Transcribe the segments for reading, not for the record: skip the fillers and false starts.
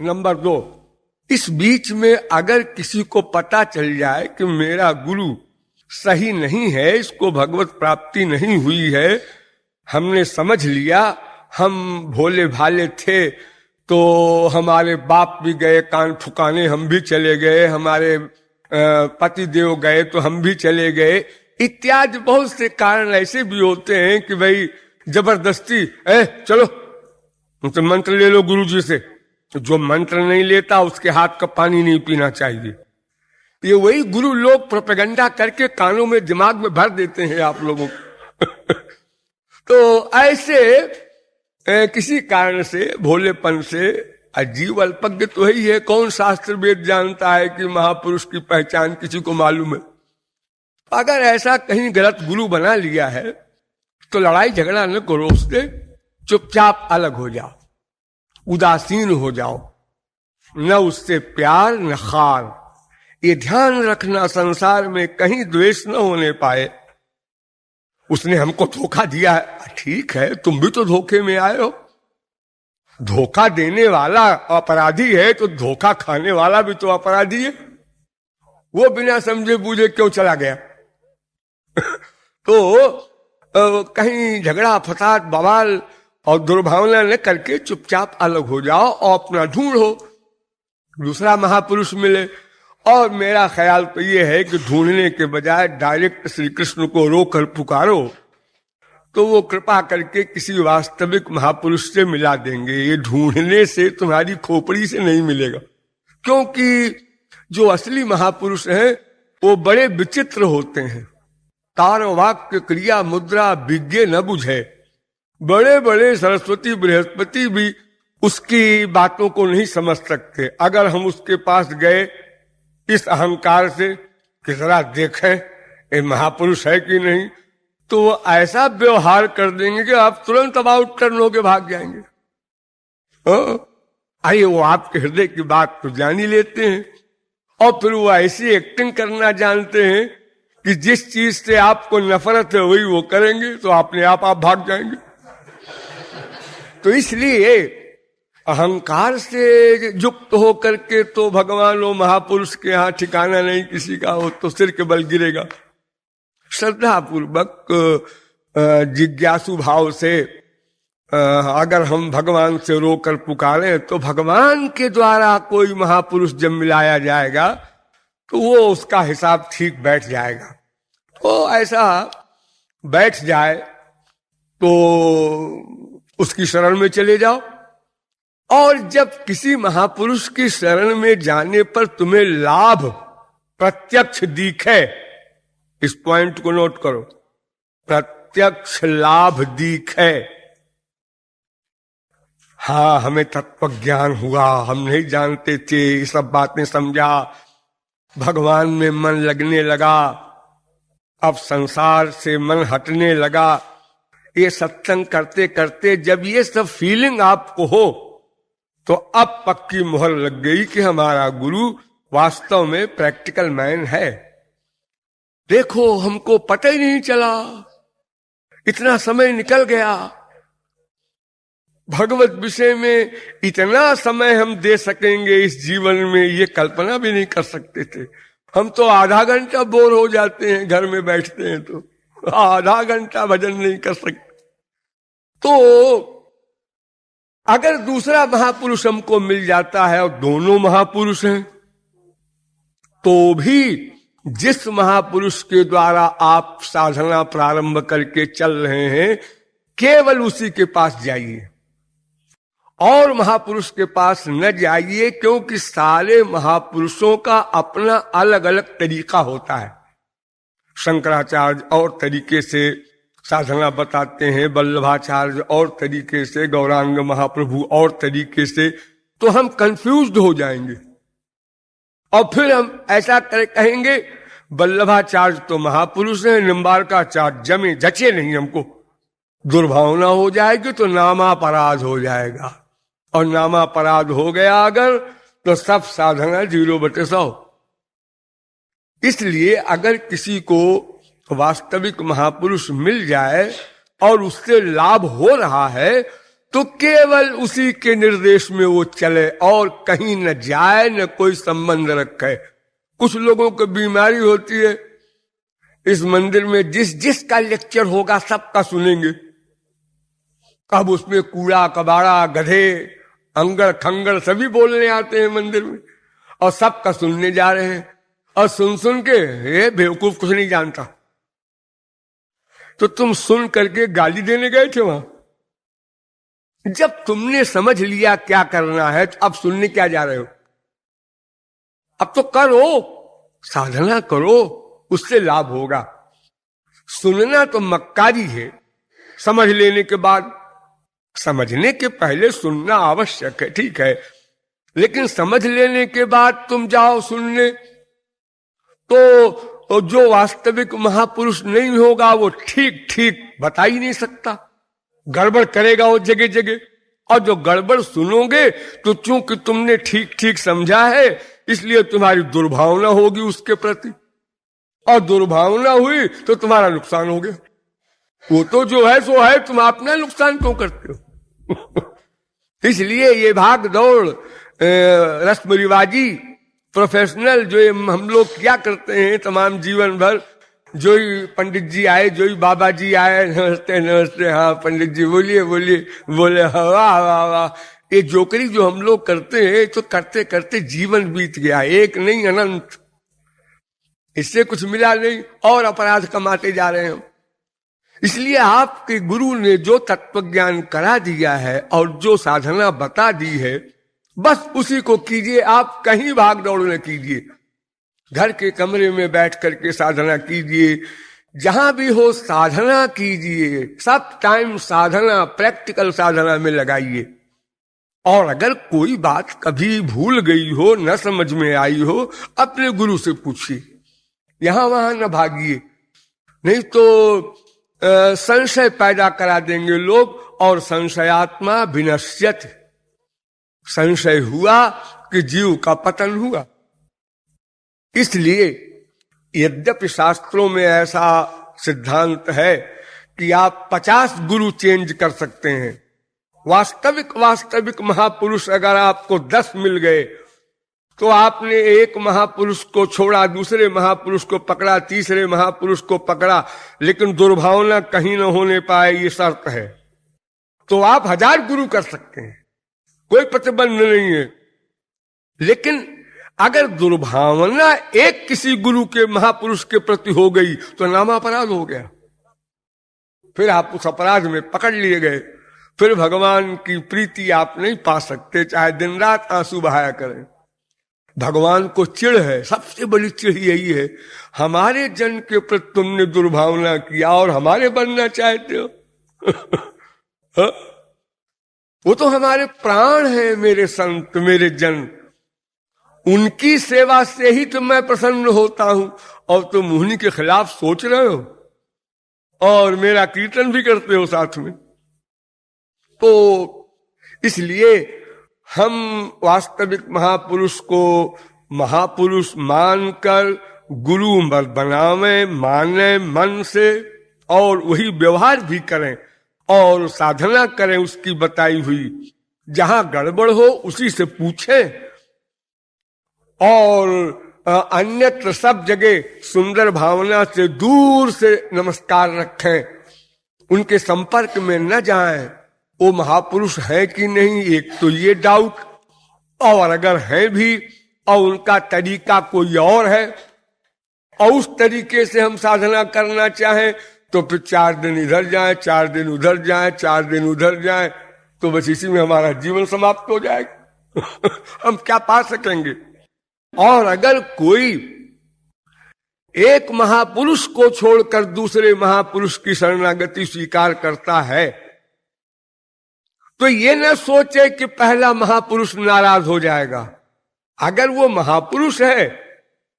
Number 2, इस बीच में अगर किसी को पता चल जाए कि मेरा गुरु सही नहीं है, इसको भगवत प्राप्ति नहीं हुई है, हमने समझ लिया, हम भोले भाले थे तो हमारे बाप भी गए कान फुकाने, हम भी चले गए, हमारे पति देव गए तो हम भी चले गए, इत्यादि बहुत से कारण ऐसे भी होते हैं कि भाई जबरदस्ती चलो तो मंत्र ले लो गुरु जी से। जो मंत्र नहीं लेता उसके हाथ का पानी नहीं पीना चाहिए। ये वही गुरु लोग प्रोपेगेंडा करके कानों में दिमाग में भर देते हैं आप लोगों को। तो ऐसे किसी कारण से, भोलेपन से, अजीब अल्पज्ञ तो ही है, कौन शास्त्र वेद जानता है कि महापुरुष की पहचान किसी को मालूम है। अगर ऐसा कहीं गलत गुरु बना लिया है तो लड़ाई झगड़ा न करो उससे, चुपचाप अलग हो जाओ, उदासीन हो जाओ, न उससे प्यार न खार। ये ध्यान रखना संसार में कहीं द्वेष न होने पाए। उसने हमको धोखा दिया है, ठीक है, तुम भी तो धोखे में आए हो। धोखा देने वाला अपराधी है तो धोखा खाने वाला भी तो अपराधी है। वो बिना समझे बूझे क्यों चला गया? तो कहीं झगड़ा फसाद बवाल और दुर्भावना न करके चुपचाप अलग हो जाओ और अपना ढूंढो, दूसरा महापुरुष मिले। और मेरा ख्याल तो ये है कि ढूंढने के बजाय डायरेक्ट श्री कृष्ण को रोकर पुकारो तो वो कृपा करके किसी वास्तविक महापुरुष से मिला देंगे। ये ढूंढने से तुम्हारी खोपड़ी से नहीं मिलेगा, क्योंकि जो असली महापुरुष हैं वो बड़े विचित्र होते हैं। तार वाक्य क्रिया मुद्रा विज्ञ न बुझे। बड़े बड़े सरस्वती बृहस्पति भी उसकी बातों को नहीं समझ सकते। अगर हम उसके पास गए इस अहंकार से कि जरा देखें ये महापुरुष है कि नहीं, तो वो ऐसा व्यवहार कर देंगे कि आप तुरंत अबाउट टर्न होके भाग जाएंगे। आइए, वो आपके हृदय की बात तो जान ही लेते हैं और फिर वो ऐसी एक्टिंग करना जानते हैं कि जिस चीज से आपको नफरत है वही वो करेंगे, तो अपने आप भाग जाएंगे। तो इसलिए अहंकार से युक्त हो करके तो भगवान और महापुरुष के यहाँ ठिकाना नहीं किसी का, हो तो सिर के बल गिरेगा। श्रद्धा पूर्वक जिज्ञासु भाव से अगर हम भगवान से रोकर पुकारें तो भगवान के द्वारा कोई महापुरुष जब मिलाया जाएगा तो वो उसका हिसाब ठीक बैठ जाएगा। तो ऐसा बैठ जाए तो उसकी शरण में चले जाओ। और जब किसी महापुरुष की शरण में जाने पर तुम्हें लाभ प्रत्यक्ष दिखे, इस पॉइंट को नोट करो, प्रत्यक्ष लाभ दिखे। हाँ, हमें तत्व ज्ञान हुआ, हम नहीं जानते थे, ये सब बातें समझा, भगवान में मन लगने लगा, अब संसार से मन हटने लगा। ये सत्संग करते करते जब ये सब फीलिंग आपको हो तो अब पक्की मुहर लग गई कि हमारा गुरु वास्तव में प्रैक्टिकल मैन है। देखो, हमको पता ही नहीं चला, इतना समय निकल गया, भगवत विषय में इतना समय हम दे सकेंगे इस जीवन में ये कल्पना भी नहीं कर सकते थे। हम तो आधा घंटा बोर हो जाते हैं, घर में बैठते हैं तो आधा घंटा भजन नहीं कर सकते। तो अगर दूसरा महापुरुष हमको मिल जाता है और दोनों महापुरुष हैं, तो भी जिस महापुरुष के द्वारा आप साधना प्रारंभ करके चल रहे हैं केवल उसी के पास जाइए और महापुरुष के पास न जाइए, क्योंकि सारे महापुरुषों का अपना अलग अलग तरीका होता है। शंकराचार्य और तरीके से साधना बताते हैं, वल्लभाचार्य और तरीके से, गौरांग महाप्रभु और तरीके से, तो हम कंफ्यूज्ड हो जाएंगे और फिर हम ऐसा कहेंगे वल्लभाचार्य तो महापुरुष है, निम्बारकाचार्य जमे जचे नहीं, हमको दुर्भावना हो जाएगी तो नामापराध हो जाएगा, और नामापराध हो गया अगर तो सब साधना 0/100। इसलिए अगर किसी को वास्तविक महापुरुष मिल जाए और उससे लाभ हो रहा है तो केवल उसी के निर्देश में वो चले और कहीं न जाए, न कोई संबंध रखे। कुछ लोगों को बीमारी होती है, इस मंदिर में जिस जिस का लेक्चर होगा सबका सुनेंगे। अब उसमें कूड़ा कबाड़ा गधे अंगड़ खंगड़ सभी बोलने आते हैं मंदिर में, और सबका सुनने जा रहे हैं, और सुन सुन के हे बेवकूफ कुछ नहीं जानता। तो तुम सुन करके गाली देने गए थे वहां? जब तुमने समझ लिया क्या करना है, तो अब सुनने क्या जा रहे हो? अब तो करो, साधना करो, उससे लाभ होगा। सुनना तो मक्कारी है, समझ लेने के बाद। समझने के पहले सुनना आवश्यक है, ठीक है, लेकिन समझ लेने के बाद तुम जाओ सुनने, तो जो वास्तविक महापुरुष नहीं होगा वो ठीक ठीक बता ही नहीं सकता, गड़बड़ करेगा वो जगह जगह। और जो गड़बड़ सुनोगे तो चूंकि तुमने ठीक ठीक समझा है, इसलिए तुम्हारी दुर्भावना होगी उसके प्रति, और दुर्भावना हुई तो तुम्हारा नुकसान हो गया। वो तो जो है सो है, तुम अपना नुकसान क्यों करते हो? इसलिए ये भाग दौड़ रस्म रिवाजी प्रोफेशनल जो हम लोग क्या करते हैं तमाम जीवन भर, जो ही पंडित जी आए, जो ही बाबा जी आए, नमस्ते नमस्ते, हाँ पंडित जी बोलिए बोलिए, बोले वाह वाह वाह, ये जोकरी जो हम लोग करते हैं, तो करते करते जीवन बीत गया, एक नहीं अनंत, इससे कुछ मिला नहीं, और अपराध कमाते जा रहे हैं। इसलिए आपके गुरु ने जो तत्व ज्ञान करा दिया है और जो साधना बता दी है, बस उसी को कीजिए। आप कहीं भाग दौड़ न कीजिए, घर के कमरे में बैठ करके साधना कीजिए, जहां भी हो साधना कीजिए, सब टाइम साधना, प्रैक्टिकल साधना में लगाइए। और अगर कोई बात कभी भूल गई हो, न समझ में आई हो, अपने गुरु से पूछिए, यहां वहां न भागिए, नहीं तो संशय पैदा करा देंगे लोग, और संशयात्मा विनश्यत, संशय हुआ कि जीव का पतन हुआ। इसलिए यद्यपि शास्त्रों में ऐसा सिद्धांत है कि आप 50 गुरु चेंज कर सकते हैं, वास्तविक महापुरुष अगर आपको 10 मिल गए, तो आपने एक महापुरुष को छोड़ा, दूसरे महापुरुष को पकड़ा, तीसरे महापुरुष को पकड़ा, लेकिन दुर्भावना कहीं न होने पाए, ये शर्त है, तो आप 1000 गुरु कर सकते हैं, कोई प्रतिबंध नहीं है। लेकिन अगर दुर्भावना एक किसी गुरु के महापुरुष के प्रति हो गई, तो नामापराध हो गया, फिर आप उस अपराध में पकड़ लिए गए, फिर भगवान की प्रीति आप नहीं पा सकते, चाहे दिन रात आंसू बहाया करें। भगवान को चिढ़ है, सबसे बड़ी चिढ़ यही है, हमारे जन के प्रति तुमने दुर्भावना किया और हमारे बनना चाहते हो। वो तो हमारे प्राण हैं, मेरे संत, मेरे जन, उनकी सेवा से ही तो मैं प्रसन्न होता हूं, और तुम उन्हीं के खिलाफ सोच रहे हो और मेरा कीर्तन भी करते हो साथ में। तो इसलिए हम वास्तविक महापुरुष को महापुरुष मानकर गुरु बनावे, माने मन से, और वही व्यवहार भी करें और साधना करें उसकी बताई हुई। जहां गड़बड़ हो उसी से पूछें, और अन्यत्र सब जगह सुंदर भावना से दूर से नमस्कार रखें, उनके संपर्क में न जाएं। वो महापुरुष है कि नहीं, एक तो ये डाउट, और अगर है भी और उनका तरीका कोई और है, और उस तरीके से हम साधना करना चाहें, तो फिर 4 दिन इधर जाएं, 4 दिन उधर जाएं, 4 दिन उधर जाएं, तो बस इसी में हमारा जीवन समाप्त हो जाएगा। हम क्या पा सकेंगे? और अगर कोई एक महापुरुष को छोड़कर दूसरे महापुरुष की शरणागति स्वीकार करता है, तो ये न सोचे कि पहला महापुरुष नाराज हो जाएगा। अगर वो महापुरुष है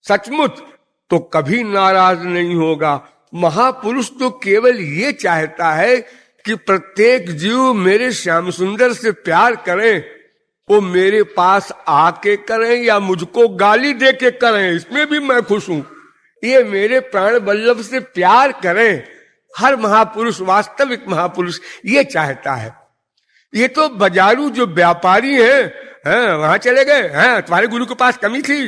सचमुच, तो कभी नाराज नहीं होगा। महापुरुष तो केवल ये चाहता है कि प्रत्येक जीव मेरे श्याम सुंदर से प्यार करे, वो मेरे पास आके करें या मुझको गाली दे के करें, इसमें भी मैं खुश हूं। ये मेरे प्राण वल्लभ से प्यार करें, हर महापुरुष, वास्तविक महापुरुष ये चाहता है। ये तो बाजारू जो व्यापारी हैं, वहां चले गए हैं, तुम्हारे गुरु के पास कमी थी,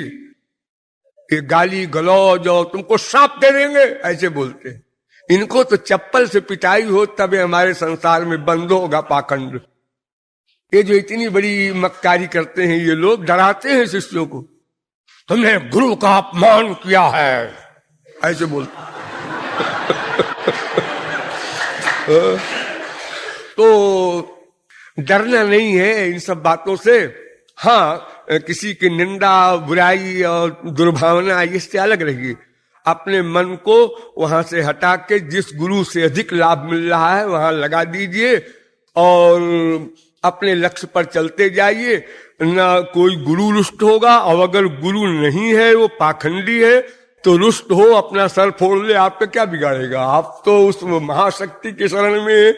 ये गाली गलौज और तुमको सांप दे देंगे, ऐसे बोलते हैं। इनको तो चप्पल से पिटाई हो तब हमारे संसार में बंद होगा पाखंड। ये जो इतनी बड़ी मक्कारी करते हैं ये लोग, डराते हैं शिष्यों को, तुमने गुरु का अपमान किया है, ऐसे बोलते। तो डरना नहीं है इन सब बातों से। हाँ, किसी की निंदा बुराई और दुर्भावना इससे अलग रहिए। अपने मन को वहां से हटा के जिस गुरु से अधिक लाभ मिल रहा है वहां लगा दीजिए और अपने लक्ष्य पर चलते जाइए। ना कोई गुरु रुष्ट होगा, और अगर गुरु नहीं है वो पाखंडी है तो रुष्ट हो, अपना सर फोड़ ले, आपका क्या बिगाड़ेगा। आप तो उस महाशक्ति के शरण में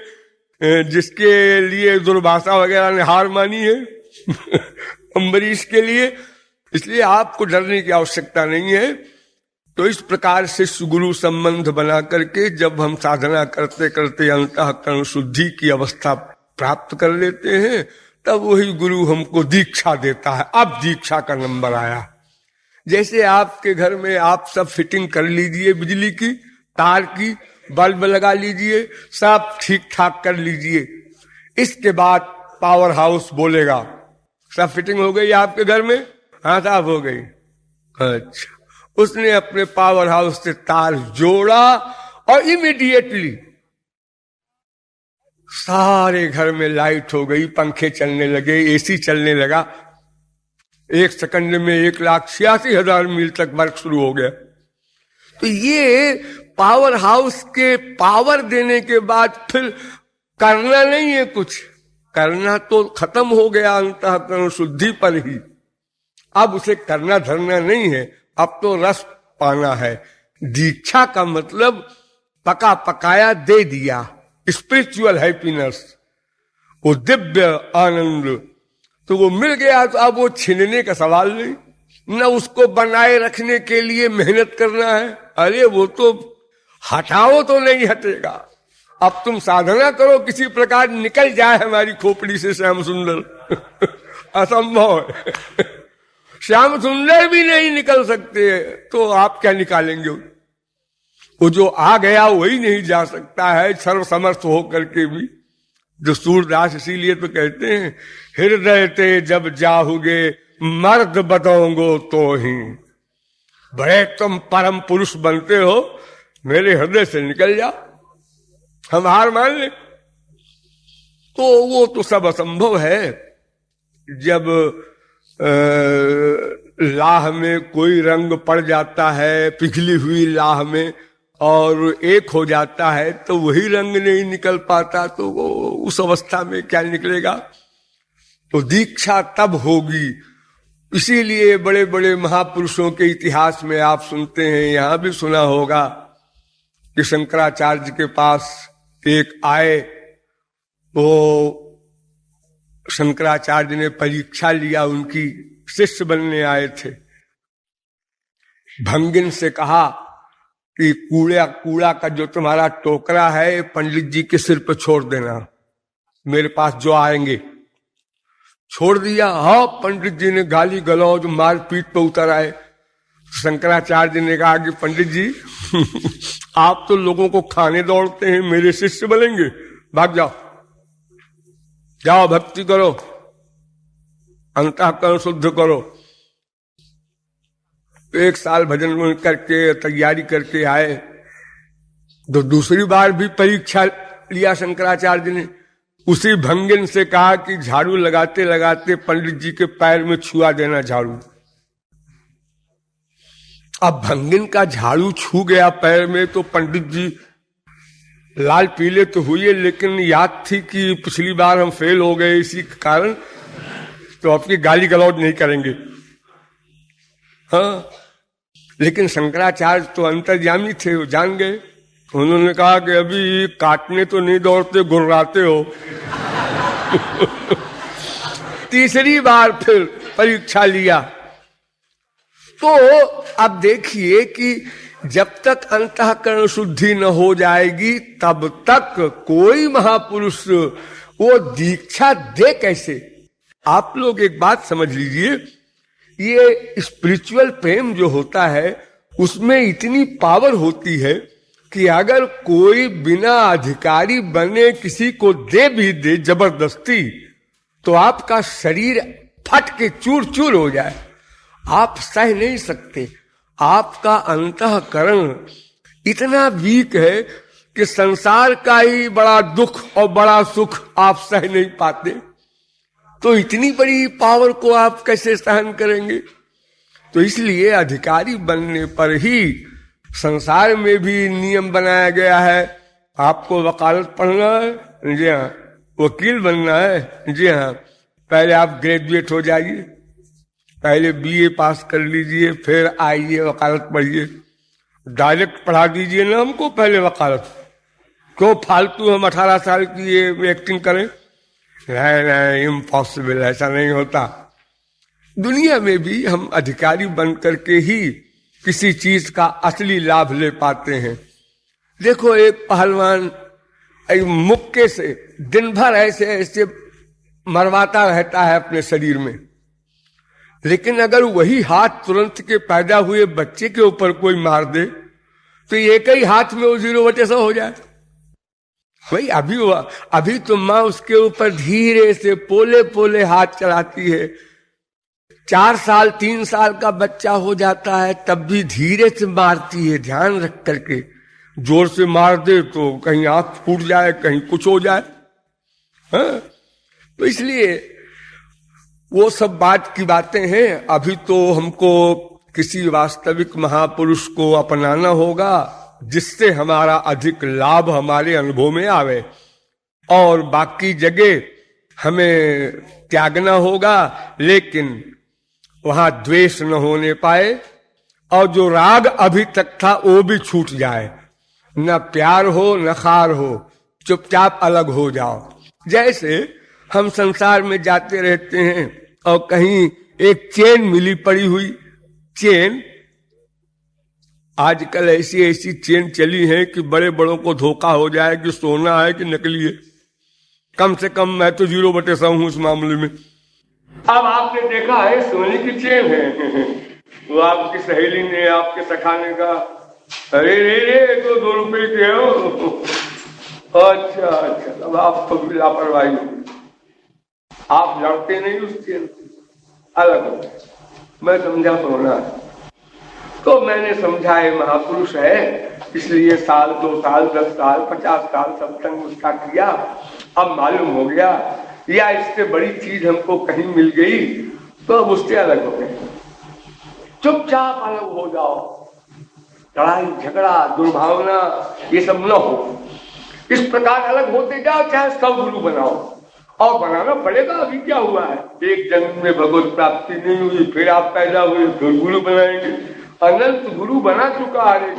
जिसके लिए दुर्भाषा वगैरह ने हार मानी है अम्बरीश के लिए, इसलिए आपको डरने की आवश्यकता नहीं है। तो इस प्रकार से गुरु संबंध बना करके जब हम साधना करते करते अंतःकरण शुद्धि की अवस्था प्राप्त कर लेते हैं तब वही गुरु हमको दीक्षा देता है। अब दीक्षा का नंबर आया। जैसे आपके घर में आप सब फिटिंग कर लीजिए, बिजली की तार की, बल्ब लगा लीजिए, सब ठीक ठाक कर लीजिए, इसके बाद पावर हाउस बोलेगा सब फिटिंग हो गई आपके घर में, हाँ साहब हो गई। अच्छा, उसने अपने पावर हाउस से तार जोड़ा और इमीडिएटली सारे घर में लाइट हो गई, पंखे चलने लगे, एसी चलने लगा। 1 सेकंड में 1,86,000 मील तक वर्क शुरू हो गया। तो ये पावर हाउस के पावर देने के बाद फिर करना नहीं है, कुछ करना तो खत्म हो गया अंतःकरण शुद्धि पर ही। अब उसे करना धरना नहीं है, अब तो रस पाना है। दीक्षा का मतलब पका पकाया दे दिया, स्पिरिचुअल हैप्पीनेस, वो दिव्य आनंद तो वो मिल गया। तो अब वो छीनने का सवाल नहीं, न उसको बनाए रखने के लिए मेहनत करना है। अरे वो तो हटाओ तो नहीं हटेगा। अब तुम साधना करो, किसी प्रकार निकल जाए हमारी खोपड़ी से श्याम सुंदर असंभव है श्याम सुंदर भी नहीं निकल सकते, तो आप क्या निकालेंगे। वो जो आ गया वही नहीं जा सकता है, सर्वसमर्थ हो करके भी। जो सूरदास इसीलिए तो कहते हैं, हृदय ते जब जाहुगे मर्द बदोंगो तो ही। बड़े तुम परम पुरुष बनते हो, मेरे हृदय से निकल जाओ, हम हार मान ले। तो वो तो सब असंभव है। जब लाह में कोई रंग पड़ जाता है, पिघली हुई लाह में, और एक हो जाता है तो वही रंग नहीं निकल पाता, तो वो उस अवस्था में क्या निकलेगा। तो दीक्षा तब होगी। इसीलिए बड़े बड़े महापुरुषों के इतिहास में आप सुनते हैं, यहां भी सुना होगा कि शंकराचार्य के पास एक आए, वो शंकराचार्य ने परीक्षा लिया, उनकी शिष्य बनने आए थे। भंगिन से कहा कि कूड़ा का जो तुम्हारा टोकरा है पंडित जी के सिर पर छोड़ देना, मेरे पास जो आएंगे। छोड़ दिया। हाँ, पंडित जी ने गाली गलौज मार पीट पे उतर आए। शंकराचार्य ने कहा कि पंडित जी आप तो लोगों को खाने दौड़ते हैं, मेरे शिष्य बनेंगे, भाग जाओ, जाओ भक्ति करो, अंतःकरण शुद्ध करो। 1 साल भजन करके तैयारी करके आए, तो दूसरी बार भी परीक्षा लिया शंकराचार्य ने। उसी भंगिन से कहा कि झाड़ू लगाते लगाते पंडित जी के पैर में छुआ देना झाड़ू। अब भंगिन का झाड़ू छू गया पैर में, तो पंडित जी लाल पीले तो हुए, लेकिन याद थी कि पिछली बार हम फेल हो गए इसी कारण, तो आपकी गाली गलौज नहीं करेंगे। हाँ, लेकिन शंकराचार्य तो अंतर्यामी थे, वो जान गए। उन्होंने कहा कि अभी काटने तो नहीं दौड़ते, गुर्राते हो। तीसरी बार फिर परीक्षा लिया। तो अब देखिए कि जब तक अंतःकरण शुद्धि न हो जाएगी तब तक कोई महापुरुष वो दीक्षा दे कैसे? आप लोग एक बात समझ लीजिए, ये स्पिरिचुअल प्रेम जो होता है उसमें इतनी पावर होती है कि अगर कोई बिना अधिकारी बने किसी को दे भी दे जबरदस्ती, तो आपका शरीर फट के चूर चूर हो जाए, आप सह नहीं सकते। आपका अंतःकरण इतना वीक है कि संसार का ही बड़ा दुख और बड़ा सुख आप सह नहीं पाते, तो इतनी बड़ी पावर को आप कैसे सहन करेंगे? तो इसलिए अधिकारी बनने पर ही संसार में भी नियम बनाया गया है। आपको वकालत पढ़ना है, जी हाँ। वकील बनना है, जी हाँ। पहले आप ग्रेजुएट हो जाइए, पहले बीए पास कर लीजिए, फिर आइए वकालत पढ़िए। डायरेक्ट पढ़ा दीजिए ना हमको पहले वकालत, क्यों फालतू हम 18 साल की ये एक्टिंग करें? नहीं, इम्पॉसिबल, ऐसा नहीं होता। दुनिया में भी हम अधिकारी बन करके ही किसी चीज का असली लाभ ले पाते हैं। देखो, एक पहलवान मुक्के से दिन भर ऐसे ऐसे मरवाता रहता है अपने शरीर में, लेकिन अगर वही हाथ तुरंत के पैदा हुए बच्चे के ऊपर कोई मार दे तो एक ही हाथ में वो 0/100 हो जाए। भाई अभी तो माँ उसके ऊपर धीरे से पोले पोले हाथ चलाती है। 4 साल 3 साल का बच्चा हो जाता है तब भी धीरे से मारती है, ध्यान रख करके। जोर से मार दे तो कहीं आंख फूट जाए, कहीं कुछ हो जाए। हाँ? तो इसलिए वो सब बात की बातें हैं। अभी तो हमको किसी वास्तविक महापुरुष को अपनाना होगा जिससे हमारा अधिक लाभ हमारे अनुभव में आवे, और बाकी जगह हमें त्यागना होगा, लेकिन वहां द्वेष न होने पाए, और जो राग अभी तक था वो भी छूट जाए। न प्यार हो न खार हो, चुपचाप अलग हो जाओ। जैसे हम संसार में जाते रहते हैं और कहीं एक चेन मिली पड़ी हुई, चेन आजकल ऐसी ऐसी चेन चली है कि बड़े बड़ों को धोखा हो जाए कि सोना है कि नकली है। कम से कम मैं तो 0/100 हूं इस मामले में। अब आपने देखा है सोने की चेन है, वो आपकी सहेली ने आपके सखाने का, अरे रे रे तो 2 रुपए के हो। अच्छा, अब आप तो लापरवाही, आप लड़ते नहीं उस चेन से, अलग हो। मैं समझा सोना है, तो मैंने समझा है महापुरुष है, इसलिए 1 साल 2 साल 10 साल 50 साल सत्संग उसका किया। अब मालूम हो गया या इससे बड़ी चीज हमको कहीं मिल गई तो अब उससे अलग हो गए। चुपचाप अलग हो जाओ, लड़ाई झगड़ा दुर्भावना ये सब न हो। इस प्रकार अलग होते जाओ, चाहे 100 गुरु बनाओ, और बनाना पड़ेगा। अभी क्या हुआ है, एक जन्म में भगवत प्राप्ति नहीं हुई, फिर आप पैदा हुए फिर गुरु बनाएंगे। अनंत गुरु बना चुका है,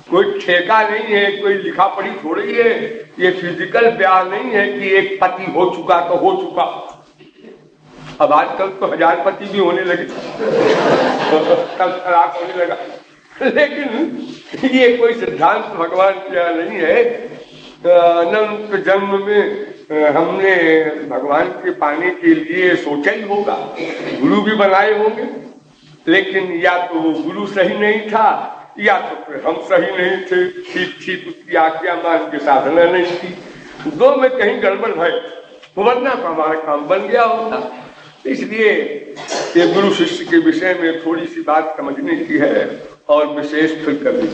कोई ठेका नहीं है, कोई लिखा पढ़ी थोड़ी है। ये फिजिकल ब्याह नहीं है कि एक पति हो चुका तो हो चुका। अब आजकल तो 1000 पति भी होने लगे, कल तलाक होने लगा। लेकिन ये कोई सिद्धांत भगवान का नहीं है। अनंत जन्म में हमने भगवान के पाने के लिए सोचा ही होगा, गुरु भी बनाए होंगे, लेकिन या तो वो गुरु सही नहीं था या तो फिर हम सही नहीं थे, ठीक उसकी आज्ञा मान के साधना नहीं थी। 2 में कहीं गड़बड़ है, वरना तो हमारा काम बन गया होता। इसलिए ये गुरु शिष्य के विषय में थोड़ी सी बात समझने की है, और विशेष फिर कभी